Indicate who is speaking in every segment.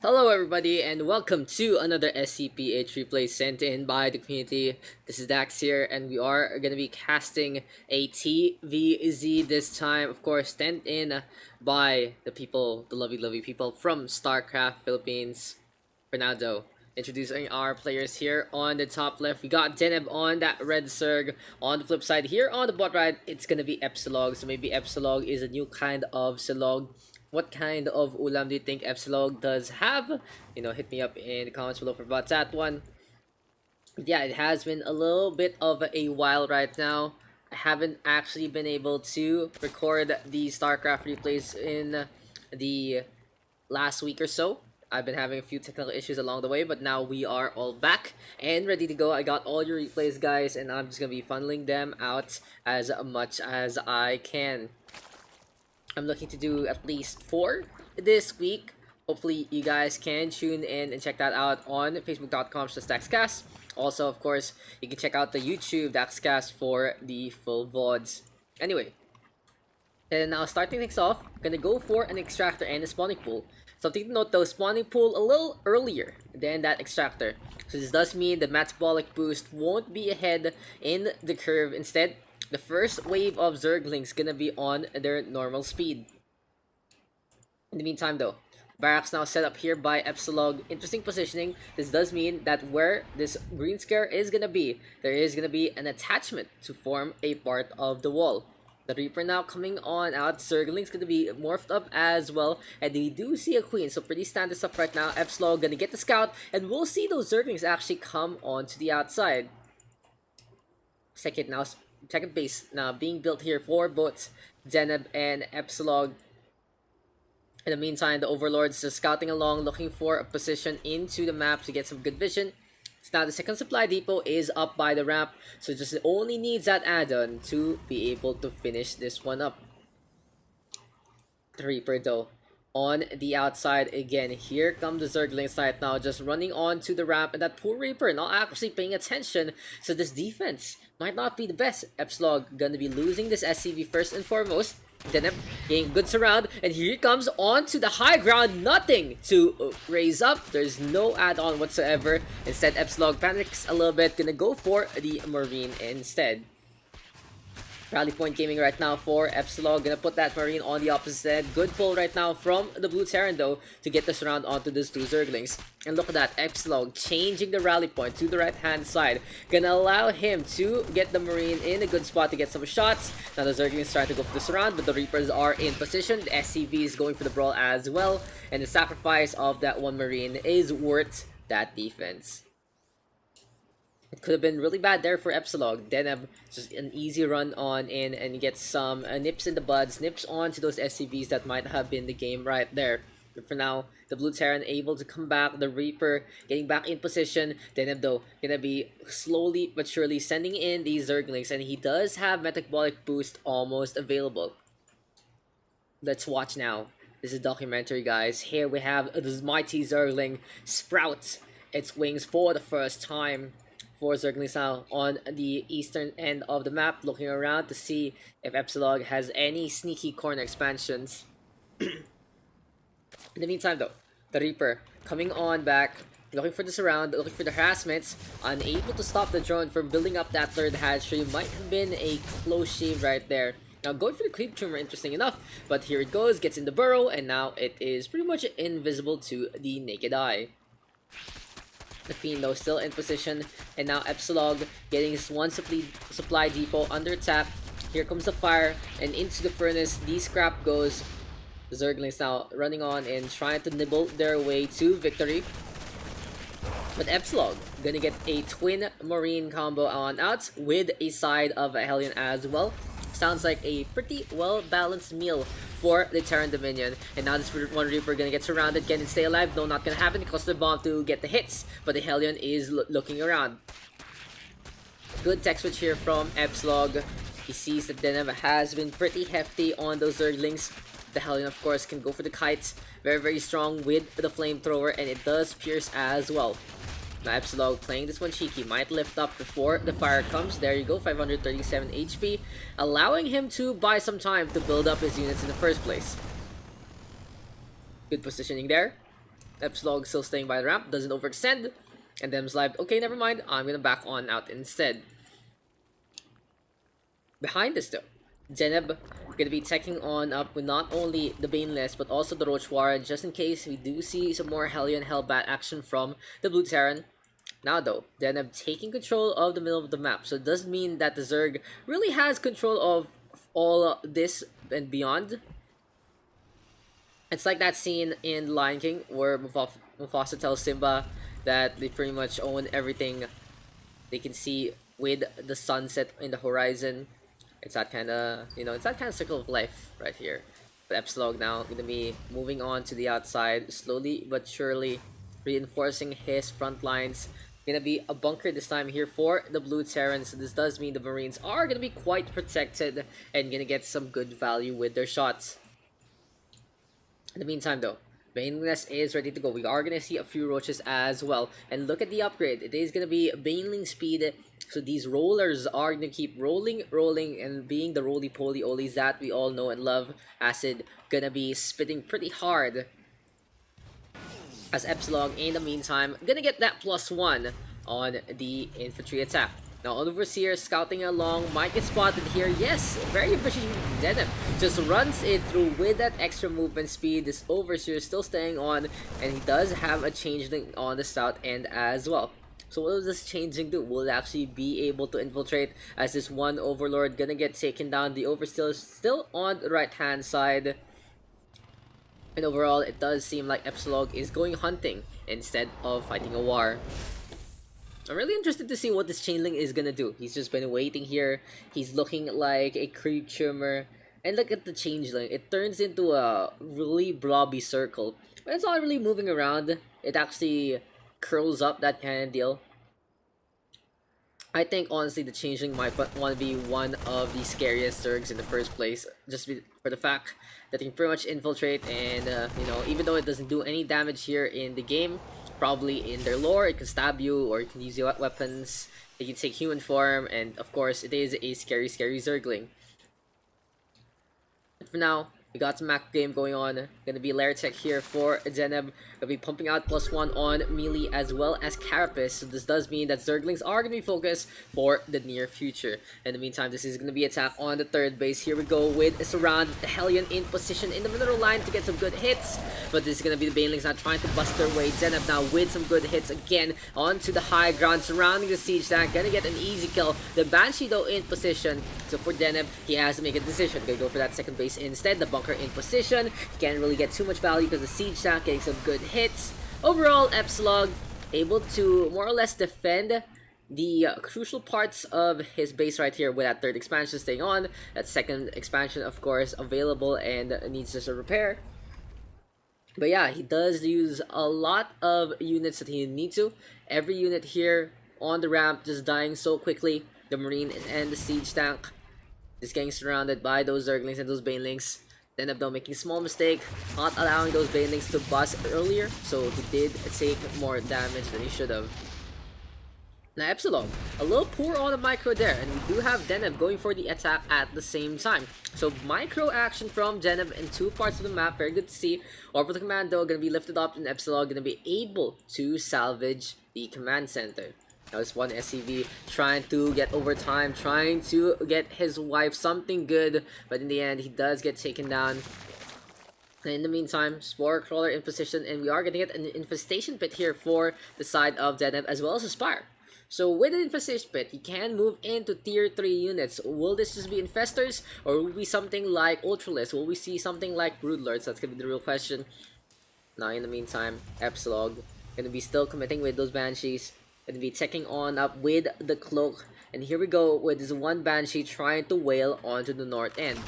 Speaker 1: Hello everybody and welcome to another SCPH replay sent in by the community. This is Dax here and we are going to be casting a TVZ this time. Of course, sent in by the people, the lovely people from StarCraft Philippines. Fernando. Introducing our players here on the top left. We got Deneb on that red Zerg. On the flip side here on the bot right, it's going to be epsilog. So maybe epsilog is a new kind of silog. What kind of ulam do you think epsilog does have? Hit me up in the comments below for about that one. Yeah, it has been a little bit of a while right now. I haven't actually been able to record the StarCraft replays in the last week or so. I've been having a few technical issues along the way, but now we are all back and ready to go. I got all your replays, guys, and I'm just gonna be funneling them out as much as I can. I'm looking to do at least 4 this week. Hopefully you guys can tune in and check that out on facebook.com/daxcast. Also, of course, you can check out the YouTube Daxcast for the full VODs. Anyway, and now starting things off, I'm gonna go for an extractor and a spawning pool. Something to note though, spawning pool a little earlier than that extractor. So this does mean the metabolic boost won't be ahead in the curve. Instead, the first wave of Zerglings gonna be on their normal speed. In the meantime though, barracks now set up here by epsilog. Interesting positioning. This does mean that where this green square is gonna be, there is gonna be an attachment to form a part of the wall. The Reaper now coming on out. Zergling's gonna be morphed up as well. And we do see a Queen, so pretty standard stuff right now. Epsilog gonna get the scout, and we'll see those Zerglings actually come onto the outside. Second base now being built here for both Deneb and epsilog. In the meantime, the Overlord's just scouting along, looking for a position into the map to get some good vision. So now the second supply depot is up by the ramp, so just only needs that add-on to be able to finish this one up. The Reaper though, on the outside again. Here come the Zerglings right now, just running on to the ramp, and that poor Reaper not actually paying attention, so this defense might not be the best. Epsilog gonna be losing this SCV first and foremost. Deneb getting good surround, and here he comes on to the high ground. Nothing to raise up. There's no add-on whatsoever. Instead, epsilog panics a little bit, gonna go for the Marine instead. Rally point gaming right now for epsilog, gonna put that Marine on the opposite. Good pull right now from the blue Terran though to get the surround onto these two Zerglings. And look at that, epsilog changing the rally point to the right hand side, gonna allow him to get the Marine in a good spot to get some shots. Now the Zerglings trying to go for the surround, but the Reapers are in position. The SCV is going for the brawl as well, and the sacrifice of that one Marine is worth that defense. It could have been really bad there for epsilog. Deneb just an easy run on in and gets some nips in the buds, nips onto those SCVs that might have been the game right there. But for now, the blue Terran able to come back. The Reaper getting back in position. Deneb though gonna be slowly but surely sending in these Zerglings, and he does have metabolic boost almost available. Let's watch now. This is a documentary, guys. Here we have this mighty Zergling sprout its wings for the first time. For Zerglings now on the eastern end of the map, looking around to see if epsilog has any sneaky corner expansions. In the meantime though, the Reaper coming on back, looking for the surround, looking for the harassments, unable to stop the drone from building up that third hatchery. Might have been a close shave right there. Now going for the creep tumor, interesting enough, but here it goes, gets in the burrow, and now it is pretty much invisible to the naked eye. The Queen though still in position, and now epsilog getting his one supply depot under attack. Here comes the fire, and into the furnace the scrap goes. The Zerglings now running on and trying to nibble their way to victory. But epsilog gonna get a twin Marine combo on out with a side of a Hellion as well. Sounds like a pretty well balanced meal for the Terran Dominion. And now this one Reaper gonna get surrounded. Can it stay alive? No, not gonna happen. It costs the bomb to get the hits, but the Hellion is looking around. Good tech switch here from epsilog. He sees that Deneb has been pretty hefty on those Zerglings. The Hellion, of course, can go for the kites. Very strong with the flamethrower, and it does pierce as well. Now epsilog playing this one cheeky, might lift up before the fire comes. There you go, 537 HP, allowing him to buy some time to build up his units in the first place. Good positioning there. epsilog still staying by the ramp, doesn't overextend. And Deneb's like, okay, never mind, I'm gonna back on out instead. Behind this though, Deneb gonna be taking on up with not only the Baneless but also the Roach Warren, just in case we do see some more Hellion Hellbat action from the Blue Terran. Now though, Deneb taking control of the middle of the map, so it does mean that the Zerg really has control of all this and beyond. It's like that scene in Lion King where Mufasa tells Simba that they pretty much own everything they can see with the sunset in the horizon. It's that kind of, it's that kind of circle of life right here. But epsilog now going to be moving on to the outside, slowly but surely reinforcing his front lines. Going to be a bunker this time here for the Blue Terrans. So this does mean the Marines are going to be quite protected and going to get some good value with their shots. In the meantime though, Baneless is ready to go. We are going to see a few roaches as well. And look at the upgrade. It is going to be Baneling speed. So these rollers are going to keep rolling, and being the roly-poly olies that we all know and love. Acid going to be spitting pretty hard. As epsilog, in the meantime, going to get that +1 on the infantry attack. Now, Overseer scouting along, might get spotted here. Yes, very efficient. Deneb just runs it through with that extra movement speed. This Overseer still staying on, and he does have a changeling on the south end as well. So what does this changeling do? Will it actually be able to infiltrate as this one Overlord gonna get taken down? The Overseer is still on the right hand side. And overall, it does seem like epsilog is going hunting instead of fighting a war. I'm really interested to see what this Chainling is gonna do. He's just been waiting here. He's looking like a creature. And look at the Changeling. It turns into a really blobby circle. But it's not really moving around. It actually curls up, that kind of deal. I think honestly the Changeling might want to be one of the scariest Zergs in the first place. Just for the fact that it can pretty much infiltrate and, even though it doesn't do any damage here in the game, probably in their lore, it can stab you or it can use your weapons, it can take human form, and of course it is a scary Zergling. But for now, we got some macro game going on. Gonna be Lair Tech here for Deneb. Gonna be pumping out +1 on melee as well as Carapace. So this does mean that Zerglings are gonna be focused for the near future. In the meantime, this is gonna be attack on the third base. Here we go with Surround, the Hellion in position in the middle line to get some good hits. But this is gonna be the Banelings not trying to bust their way. Deneb now with some good hits again onto the high ground, surrounding the siege tank. Gonna get an easy kill. The Banshee though in position. So for Deneb, he has to make a decision. Gonna go for that second base instead. The bunker in position. He can't really get too much value because the siege tank getting some good hits. Overall, epsilog able to more or less defend the crucial parts of his base right here with that third expansion staying on. That second expansion, of course, available and needs just a repair. But yeah, he does use a lot of units that he needs to. Every unit here on the ramp just dying so quickly. The Marine and the siege tank just getting surrounded by those Zerglings and those Banelings. Ended up making a small mistake, not allowing those Banelings to bust earlier, so he did take more damage than he should have. Now epsilog, a little poor on the micro there, and we do have Deneb going for the attack at the same time. So micro action from Deneb in two parts of the map, very good to see. Orbital Commando gonna be lifted up, and epsilog gonna be able to salvage the command center. Now this one SCV trying to get overtime, trying to get his wife something good, but in the end he does get taken down. And in the meantime, Spore Crawler in position, and we are going to get an Infestation Pit here for the side of Deneb as well as a Spire. So with an Infestation Pit, you can move into tier 3 units. Will this just be Infestors, or will it be something like Ultralisk? Will we see something like Broodlords? That's going to be the real question. Now in the meantime, epsilog going to be still committing with those Banshees. Going to be checking on up with the Cloak. And here we go with this one Banshee trying to wail onto the north end.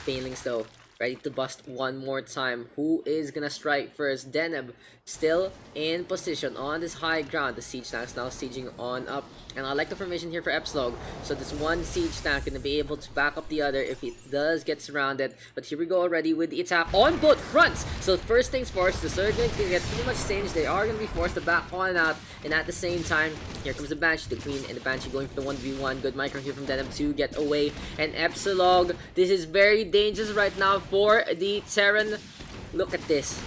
Speaker 1: Banelings though, ready to bust one more time. Who is gonna strike first? Deneb still in position on this high ground. The siege tank is now sieging on up. And I like the formation here for epsilog. So this one siege tank gonna be able to back up the other if it does get surrounded. But here we go already with the attack on both fronts. So first things first, the Zerglings gonna get pretty much singed. They are gonna be forced to back on out. And at the same time, here comes the Banshee, the Queen and the Banshee going for the 1v1. Good micro here from Deneb to get away. And epsilog, this is very dangerous right now for the Terran. Look at this.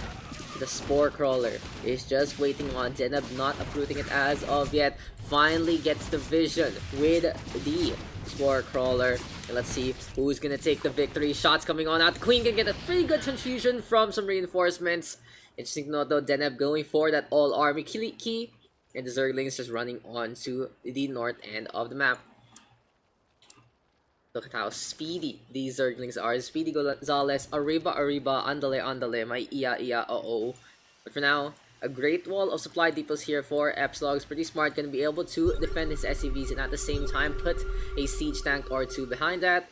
Speaker 1: the Spore Crawler is just waiting on Deneb, not uprooting it as of yet. Finally gets the vision with the Spore Crawler. And let's see who's gonna take the victory. Shots coming on out. The Queen can get a pretty good confusion from some reinforcements. Interesting to note though, Deneb going for that all army key. And the Zerglings just running on to the north end of the map. Look at how speedy these Zerglings are. Speedy Gonzalez, Arriba, Andale, my iya, uh-oh. But for now, a great wall of supply depots here for epsilog's pretty smart. Gonna be able to defend his SCVs and at the same time put a siege tank or two behind that.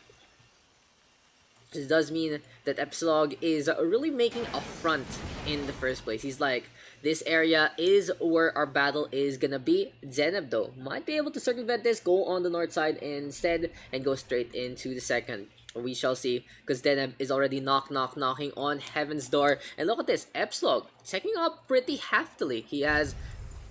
Speaker 1: This does mean that epsilog is really making a front in the first place. He's like, this area is where our battle is gonna be. Deneb though might be able to circumvent this, go on the north side instead, and go straight into the second. We shall see, because Deneb is already knocking on heaven's door. And look at this, epsilog checking up pretty heftily. He has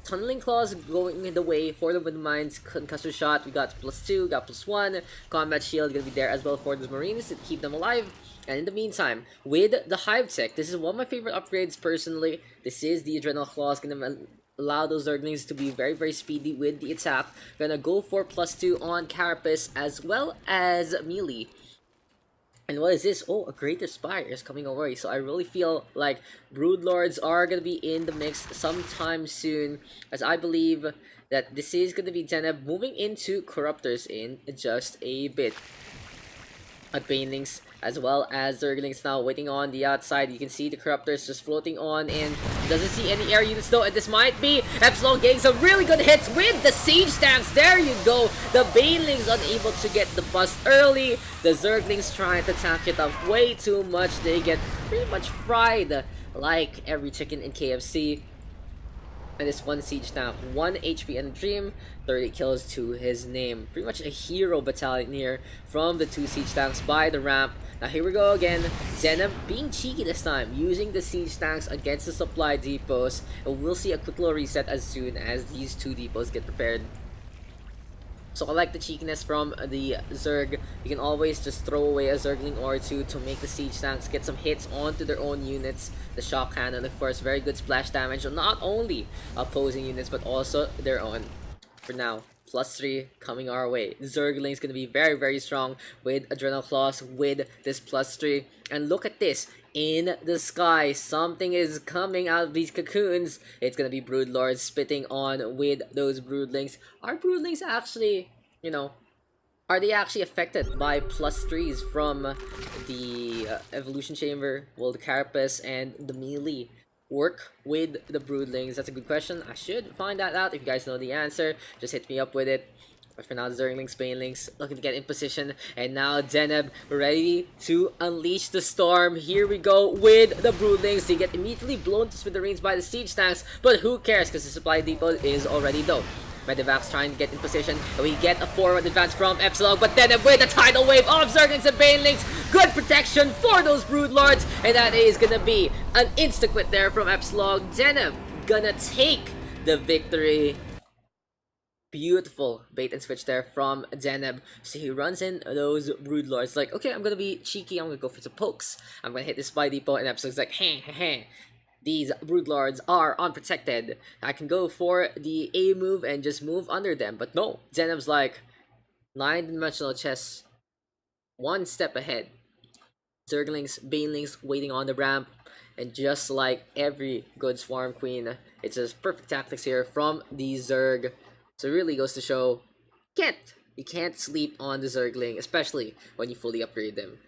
Speaker 1: Tunneling Claws going in the way for the Windmine's Concussor Shot. We got +2, got +1. Combat Shield gonna be there as well for the Marines to keep them alive. And in the meantime, with the Hive Tech, this is one of my favorite upgrades personally. This is the Adrenal Claws, gonna allow those Zerglings to be very speedy with the attack. Gonna go for +2 on Carapace as well as melee. And what is this? Oh, a Greater Spire is coming away. So I really feel like Broodlords are going to be in the mix sometime soon. As I believe that this is going to be Deneb moving into Corruptors in just a bit. At Banelings as well as Zerglings now waiting on the outside. You can see the Corruptors just floating on and doesn't see any air units though, and this might be Epsilon getting some really good hits with the siege tanks. There you go. The Banelings unable to get the bust early. The Zerglings trying to tank it up way too much. They get pretty much fried like every chicken in KFC. And this one siege tank, 1 HP and Dream, 30 kills to his name. Pretty much a hero battalion here from the 2 siege tanks by the ramp. Now here we go again. Deneb being cheeky this time, using the siege tanks against the supply depots. And we'll see a quick little reset as soon as these 2 depots get prepared. So I like the cheekiness from the Zerg. You can always just throw away a Zergling or two to make the siege tanks get some hits onto their own units. The shock cannon, of course, very good splash damage on not only opposing units but also their own. For now, +3 coming our way. Zergling is going to be very strong with Adrenal Claws with this +3. And look at this. In the sky, something is coming out of these cocoons. It's gonna be Broodlords spitting on with those Broodlings. Are Broodlings actually, you know, are they actually affected by +3s from the Evolution Chamber? Will the Carapace and the melee work with the Broodlings? That's a good question. I should find that out. If you guys know the answer, just hit me up with it. But for now, Zerglings, Banelings looking to get in position. And now Deneb ready to unleash the storm. Here we go with the Broodlings. They get immediately blown to smithereens by the siege tanks. But who cares, because the supply depot is already low. Medivacs trying to get in position. And we get a forward advance from Epsilog. But Deneb with a tidal wave of Zerglings and Banelings. Good protection for those Broodlords. And that is going to be an insta-quit there from Epsilog. Deneb gonna take the victory. Beautiful bait and switch there from Deneb. So he runs in those Broodlords like, okay, I'm gonna be cheeky, I'm gonna go for some pokes. I'm gonna hit this spy depot, and Epsilog's like, heh. These Broodlords are unprotected. I can go for the A move and just move under them. But no, Deneb's like, 9-dimensional chess, one step ahead. Zerglings, Banelings waiting on the ramp. And just like every good Swarm Queen, it's just perfect tactics here from the Zerg. So it really goes to show, you can't sleep on the Zergling, especially when you fully upgrade them.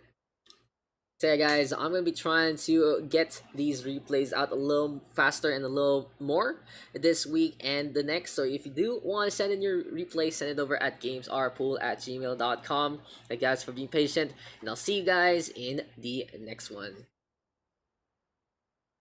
Speaker 1: So yeah guys, I'm going to be trying to get these replays out a little faster and a little more this week and the next. So if you do want to send in your replay, send it over at gamesarepool@gmail.com. Thank you guys for being patient, and I'll see you guys in the next one.